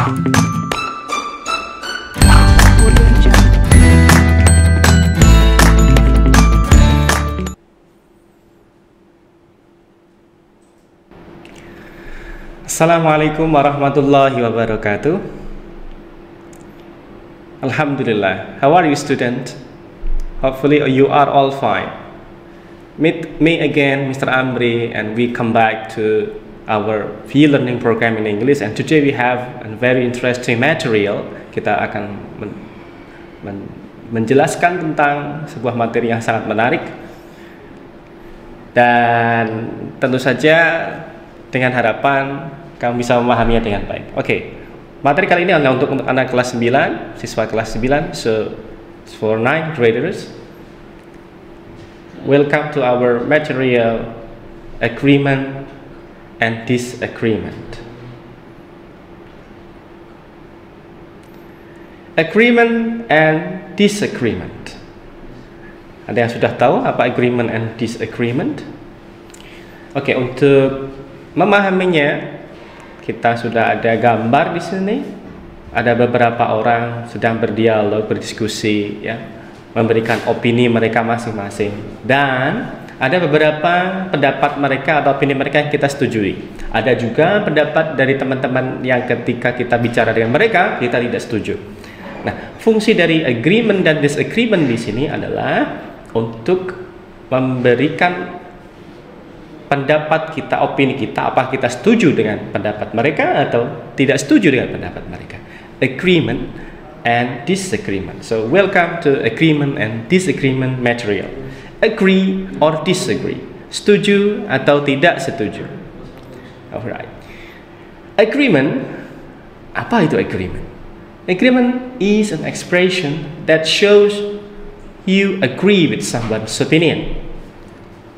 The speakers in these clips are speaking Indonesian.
Assalamualaikum warahmatullahi wabarakatuh. Alhamdulillah. How are you, student? Hopefully you are all fine. Meet me again, Mr. Amri, and we come back to our e-learning program in English. And today we have a very interesting material. Kita akan menjelaskan tentang sebuah materi yang sangat menarik. Dan tentu saja dengan harapan kamu bisa memahaminya dengan baik. Oke, materi kali ini adalah untuk anak kelas 9, siswa kelas 9, so for 9 graders. Welcome to our material agreement and disagreement. Agreement and disagreement. Ada yang sudah tahu apa agreement and disagreement? Oke, untuk memahaminya, kita sudah ada gambar di sini. Ada beberapa orang sedang berdialog, berdiskusi, ya, memberikan opini mereka masing-masing. Dan ada beberapa pendapat mereka atau opini mereka yang kita setujui. Ada juga pendapat dari teman-teman yang ketika kita bicara dengan mereka, kita tidak setuju. Nah, fungsi dari agreement dan disagreement di sini adalah untuk memberikan pendapat kita, opini kita, apa kita setuju dengan pendapat mereka atau tidak setuju dengan pendapat mereka. Agreement and disagreement. So welcome to agreement and disagreement material. Agree or disagree. Setuju atau tidak setuju. Alright. Agreement. Apa itu agreement? Agreement is an expression that shows you agree with someone's opinion.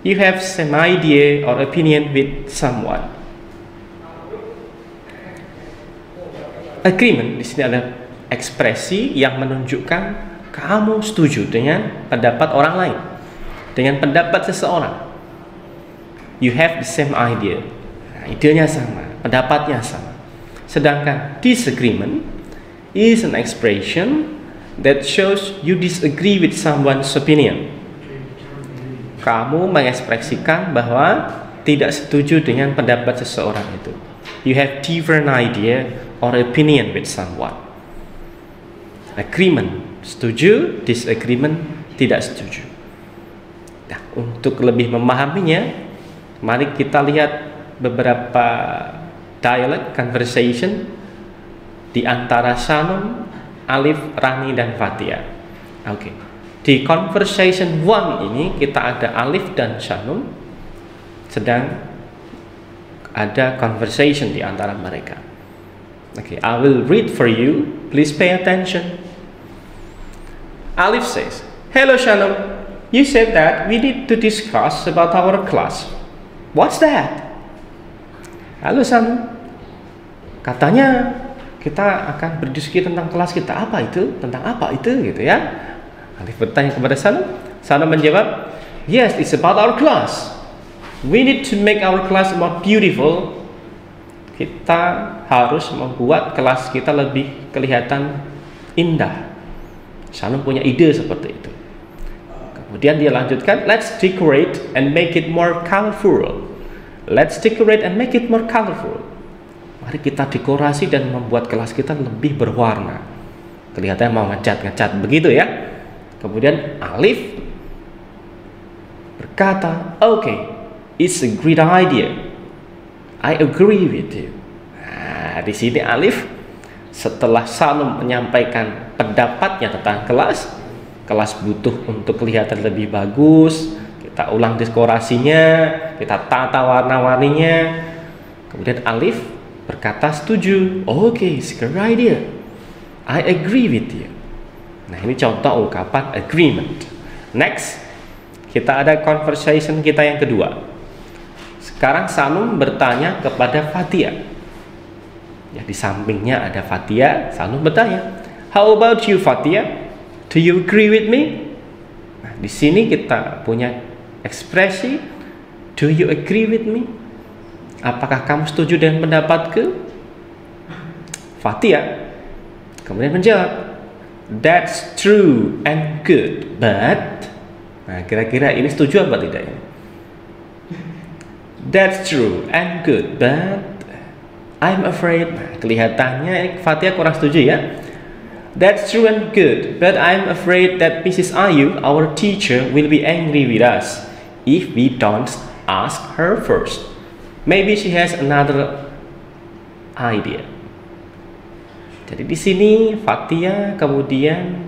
You have some idea or opinion with someone. Agreement di sini adalah ekspresi yang menunjukkan kamu setuju dengan pendapat orang lain, dengan pendapat seseorang. You have the same idea. Nah, idenya sama, pendapatnya sama. Sedangkan disagreement is an expression that shows you disagree with someone's opinion. Kamu mengekspresikan bahwa tidak setuju dengan pendapat seseorang itu. You have different idea or opinion with someone. Agreement, setuju. Disagreement, tidak setuju. Nah, untuk lebih memahaminya, mari kita lihat beberapa dialog, conversation di antara Shanum, Alif, Rani, dan Fatia. Oke. Di conversation 1 ini kita ada Alif dan Shanum sedang ada conversation di antara mereka. Okay, I will read for you. Please pay attention. Alif says, "Hello Shanum, you said that we need to discuss about our class. What's that?" Halo Shanum, katanya kita akan berdiskusi tentang kelas kita. Apa itu? Tentang apa itu? Gitu ya. Alif bertanya kepada Shanum. Shanum menjawab, "Yes, it's about our class. We need to make our class more beautiful." Kita harus membuat kelas kita lebih kelihatan indah. Shanum punya ide seperti itu. Kemudian dia lanjutkan, "Let's decorate and make it more colorful." Let's decorate and make it more colorful. Mari kita dekorasi dan membuat kelas kita lebih berwarna. Kelihatannya mau ngecat begitu ya. Kemudian Alif berkata, "Okay, it's a great idea. I agree with you." Nah, di sini Alif setelah Shanum menyampaikan pendapatnya tentang kelas butuh untuk kelihatan lebih bagus, kita ulang dekorasinya, kita tata warna-warninya. Kemudian Alif berkata setuju. "Okay, it's a great idea. I agree with you." Nah, ini contoh ungkapan agreement. Next, kita ada conversation kita yang kedua. Sekarang Shanum bertanya kepada Fatia. Ya, di sampingnya ada Fatia. Shanum bertanya, "How about you, Fatia? Do you agree with me?" Nah, di sini kita punya ekspresi, "Do you agree with me?" Apakah kamu setuju dengan pendapatku? Fatia kemudian menjawab, "That's true and good, but..." Nah, kira-kira ini setuju apa tidak ini? That's true and good, but I'm afraid. Nah, kelihatannya Fatia kurang setuju ya. That's true and good, but I'm afraid that Mrs. Ayu, our teacher, will be angry with us if we don't ask her first. Maybe she has another idea. Jadi di sini Fatia kemudian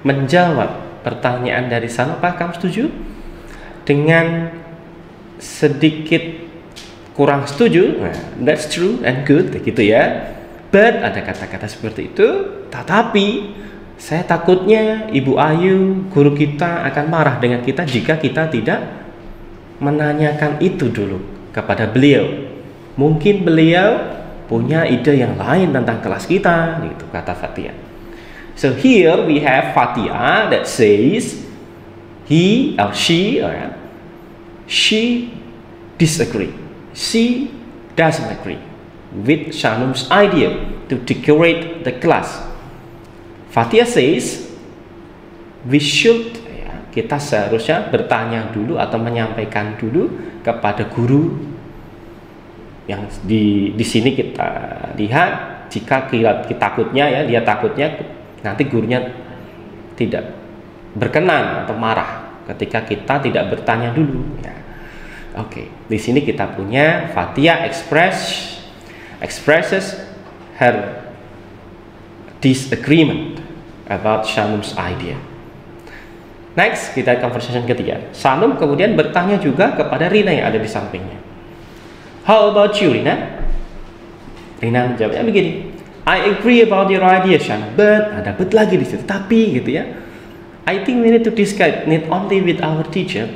menjawab pertanyaan dari Salam. Apa kamu setuju? Dengan sedikit kurang setuju. Nah, that's true and good gitu ya. But ada kata-kata seperti itu. Tetapi saya takutnya Ibu Ayu, guru kita, akan marah dengan kita jika kita tidak menanyakan itu dulu kepada beliau. Mungkin beliau punya ide yang lain tentang kelas kita, gitu kata Fatia. So here we have Fatia that says he or she disagree. She doesn't agree with Shanum's idea to decorate the class. Fatia says we should, kita seharusnya bertanya dulu atau menyampaikan dulu kepada guru. Yang di sini kita lihat, jika kita takutnya ya, dia takutnya nanti gurunya tidak berkenan atau marah ketika kita tidak bertanya dulu ya. Oke, di sini kita punya Fatia expresses her disagreement about Shanum's idea. Next, kita conversation ketiga. Shanum kemudian bertanya juga kepada Rina yang ada di sampingnya. How about you, Rina? Rina menjawabnya begini. I agree about your idea, Shanum, but ada but lagi di situ. Tapi gitu ya. I think we need to discuss not only with our teacher,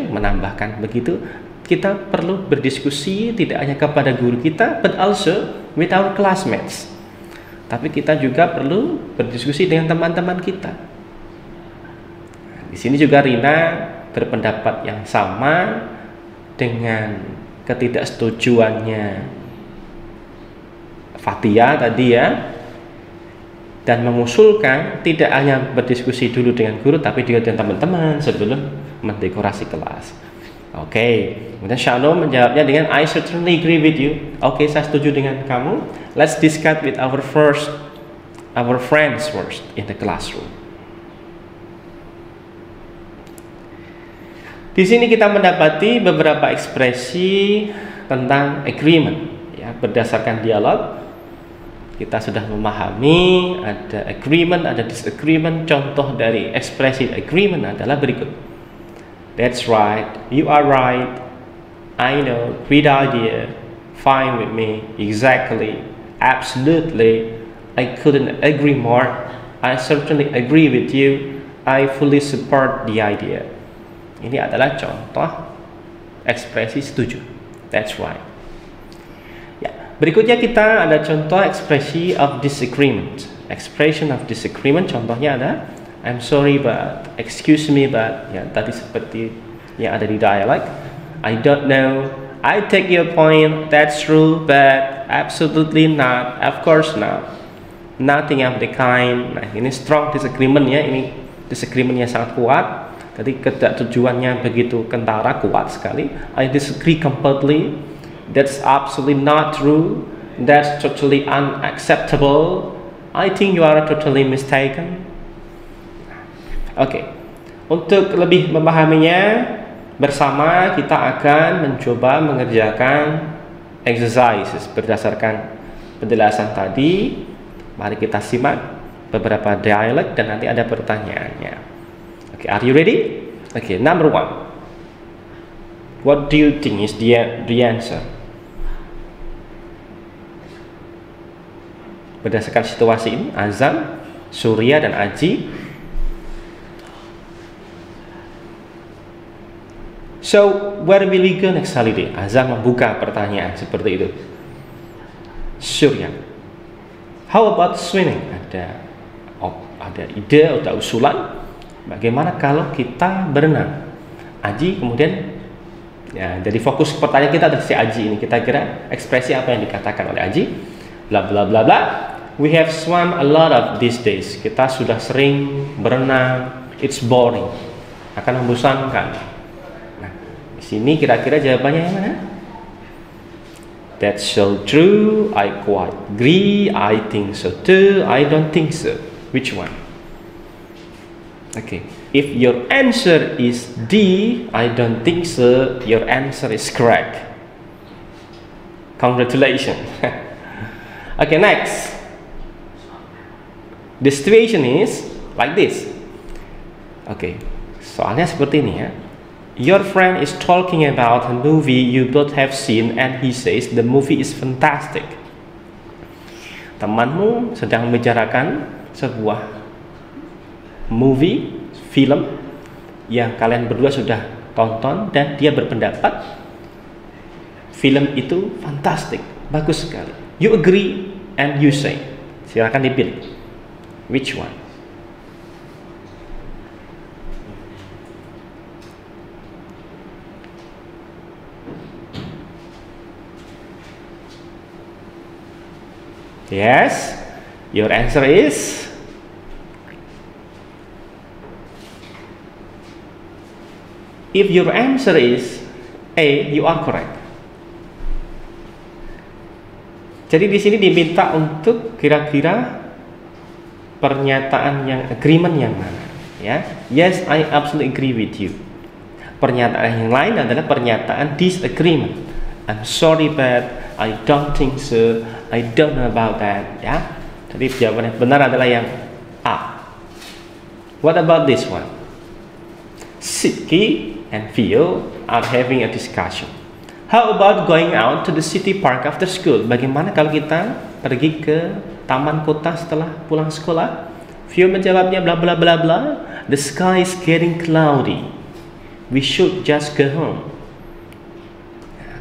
menambahkan begitu. Kita perlu berdiskusi tidak hanya kepada guru kita, but also with our classmates. Tapi kita juga perlu berdiskusi dengan teman-teman kita. Di sini juga Rina berpendapat yang sama dengan ketidaksetujuannya Fatia tadi ya, dan mengusulkan tidak hanya berdiskusi dulu dengan guru tapi juga dengan teman-teman sebelum mendekorasi kelas. Oke, kemudian Shanum menjawabnya dengan I certainly agree with you. Oke, saya setuju dengan kamu. Let's discuss with our friends first in the classroom. Di sini kita mendapati beberapa ekspresi tentang agreement ya, berdasarkan dialog. Kita sudah memahami ada agreement, ada disagreement. Contoh dari ekspresi agreement adalah berikut. That's right, you are right, I know, great idea, fine with me, exactly, absolutely, I couldn't agree more, I certainly agree with you, I fully support the idea. Ini adalah contoh ekspresi setuju. That's right. Ya, berikutnya kita ada contoh ekspresi of disagreement. Expression of disagreement contohnya ada I'm sorry but, excuse me but, ya tadi seperti yang ada di dialog. I don't know, I take your point, that's true but absolutely not, of course not, nothing of the kind. Nah, ini strong disagreement ya, ini disagreementnya sangat kuat. Jadi ketidaksetujuannya begitu kentara, kuat sekali. I disagree completely. That's absolutely not true. That's totally unacceptable. I think you are totally mistaken. Oke, untuk lebih memahaminya bersama kita akan mencoba mengerjakan exercises berdasarkan penjelasan tadi. Mari kita simak beberapa dialog dan nanti ada pertanyaannya. Okay, are you ready? Okay, number 1. What do you think is the answer? Berdasarkan situasi ini, Azam, Surya, dan Aji. So, where will we go next holiday? Azam membuka pertanyaan seperti itu. Surya, how about swimming? Ada ide atau usulan? Bagaimana kalau kita berenang? Aji kemudian Ya, jadi fokus pertanyaan kita adalah si Aji ini. Kita kira ekspresi apa yang dikatakan oleh Aji? Bla bla bla bla. We have swum a lot of these days. Kita sudah sering berenang. It's boring. Akan membosankan. Nah, di sini kira-kira jawabannya yang mana? That's so true. I quite agree. I think so too. I don't think so. Which one? Okay. If your answer is D, I don't think so. Your answer is correct. Congratulations. Okay, next. The situation is like this. Okay, soalnya seperti ini ya. Your friend is talking about a movie you both have seen and he says the movie is fantastic. Temanmu sedang membicarakan sebuah movie, film yang kalian berdua sudah tonton dan dia berpendapat film itu fantastic, bagus sekali. You agree and you say. Silakan dipilih. Which one? Yes, your answer is if your answer is A, you are correct. Jadi di sini diminta untuk kira-kira pernyataan yang agreement yang mana, ya? Yes, I absolutely agree with you. Pernyataan yang lain adalah pernyataan disagreement. I'm sorry but I don't think so. I don't know about that, ya. Jadi jawaban yang benar adalah yang A. What about this one? Sidki and Theo are having a discussion. How about going out to the city park after school? Bagaimana kalau kita pergi ke taman kota setelah pulang sekolah? Theo menjawabnya bla bla bla bla. The sky is getting cloudy. We should just go home.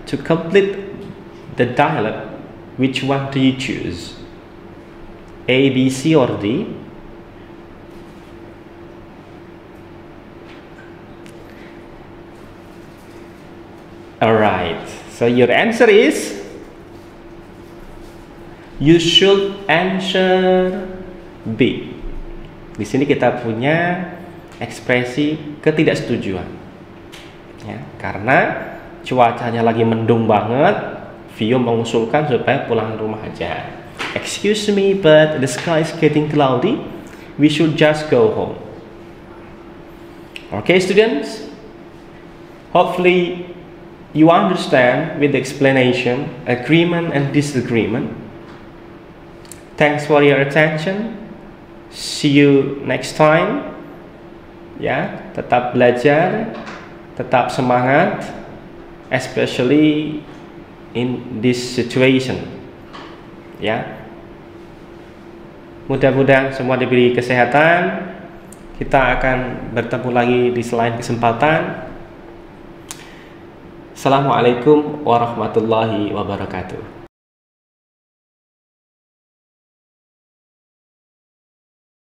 To complete the dialogue, which one do you choose? A, B, C, or D? Alright, so your answer is you should answer B. Di sini kita punya ekspresi ketidaksetujuan, ya, karena cuacanya lagi mendung banget. Vio mengusulkan supaya pulang rumah aja. Excuse me, but the sky is getting cloudy. We should just go home. Okay, students. Hopefully you understand with the explanation, agreement and disagreement. Thanks for your attention. See you next time. Ya, tetap belajar, tetap semangat, especially in this situation. Ya. Mudah-mudahan semua diberi kesehatan. Kita akan bertemu lagi di selain kesempatan. Assalamualaikum warahmatullahi wabarakatuh.